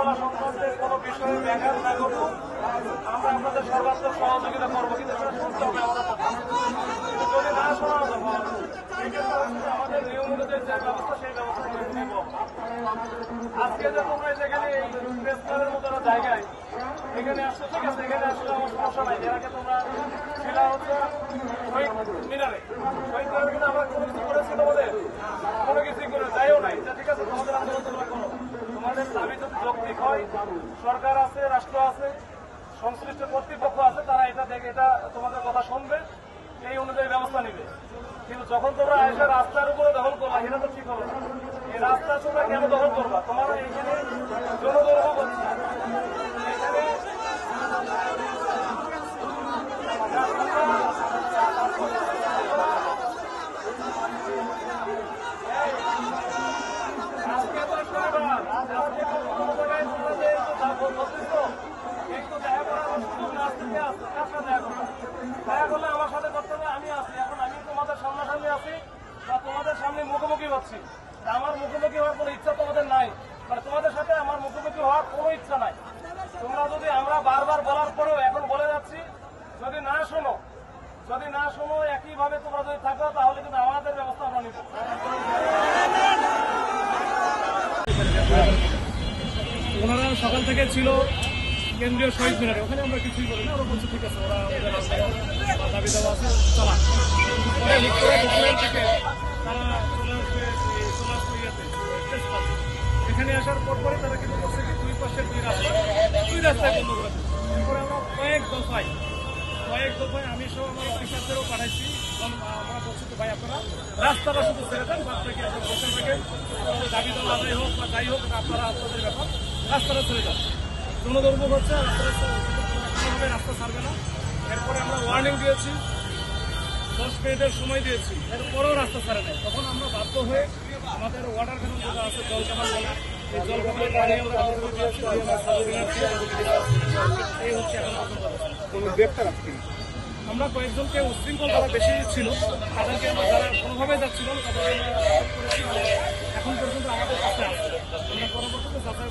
বলা সংক্রান্তের কোনো বিষয়ে ব্যাঘাত না করবো, আমরা আপনাদের সর্বাত্মক সহযোগিতা করবো, কিন্তু সেটা শুনতে হবে আমাদের কথা। যদি না শোনা যাবো সেক্ষেত্রে আমাদের নিয়ম অনুযায়ী যে ব্যবস্থা সেই ব্যবস্থা নেব। আজকে যে তোমরা যেখানে এই প্রেস ক্লাবের মতো জায়গায় এখানে আসছো, ঠিক আছে, এখানে আসলে আমার সমস্যা নাই। এর আগে তোমরা ছিল হচ্ছে শহীদ মিনারে, শহীদ মিনারে কিন্তু আমরা কোনো কিছু করেছি তোমাদের, কোনো কিছুই করে যাইও নাই। ঠিক আছে, তোমাদের আন্দোলন তোমরা করো, তোমাদের দাবি যদি যৌক্তিক হয়, সরকার আছে, রাষ্ট্র আছে, সংশ্লিষ্ট কর্তৃপক্ষ আছে, তারা এটা দেখে এটা তোমাদের কথা শুনবে, এই অনুযায়ী ব্যবস্থা নিবে। কিন্তু যখন তোমরা এসে রাস্তার উপরে দখল করবা, এটা তো ঠিক হবে না। এই রাস্তা তোমরা কেন দখল করবা? তোমার এইখানে জনদর্ভ করছে, এখানে আজকে তো শনিবার, আজকে কোনো জায়গায় কিন্তু দেখা করার সুযোগ না আসতে আসছে। কার সাথে দেখা করবো? দেখা করলে আমার সাথে করতে হবে, আমি আছি। এখন আমি তোমাদের সামনাসামনি আছি বা তোমাদের সামনে মুখোমুখি হচ্ছি, আমার মুখোমুখি হওয়ার কোনো ইচ্ছা তোমাদের নাই, মানে তোমাদের সাথে আমার মুখোমুখি হওয়ার কোনো ইচ্ছা নাই। তোমরা যদি আমরা বারবার বলার পরেও এখন বলে যাচ্ছি, যদি না শোনো, যদি না শোনো, একইভাবে তোমরা যদি থাকো, তাহলে কিন্তু আমাদের ব্যবস্থা আমরা নিব। ওনারা সকাল থেকে ছিল কেন্দ্রীয় শহীদ মিনারে, ওখানে আমরা কিছুই বলি না, ওরা বলছে ঠিক আছে, ওরা ওদের দাবি দেওয়া আছে, চালা। থেকে তারা চলে আসবে ইয়াতে, এখানে আসার পরে তারা কিন্তু করছে কি, দুই পাশের দুই রাস্তায় বন্ধ করে দিচ্ছে। এরপরে আমরা কয়েক দফায় আমি সহ আমার অফিসারদেরও পাঠাইছি, আমরা বলছি তো ভাই আপনারা রাস্তাটা শুধু ছেড়ে দেন, বাদ থেকে আপনার বসে থাকেন, দাবি দেওয়া আদায় হোক বা যাই হোক, আপনারা আপনাদের ব্যাপার, রাস্তাটা ছেড়ে যান। জনদুর্ভোগ হচ্ছে, রাস্তা ছাড়বে না। এরপরে আমরা ওয়ার্নিং দিয়েছি, 10 মিনিটের সময় দিয়েছি, এরপরেও রাস্তা ছাড়ে নাই। তখন আমরা বাধ্য হয়ে আমাদের ওয়াটার ক্যানন যেটা আছে, জল কামান বলে, এই জল কামানের পানি আমরা এই হচ্ছে এখন। আমরা কয়েকজনকে উশৃঙ্খল তারা বেশি ছিল, তাদেরকে আমরা যারা কোনোভাবে যাচ্ছিল তাদের এখন পর্যন্ত আমাদের কাছে আছে। আমরা পরবর্তীতে যাচাই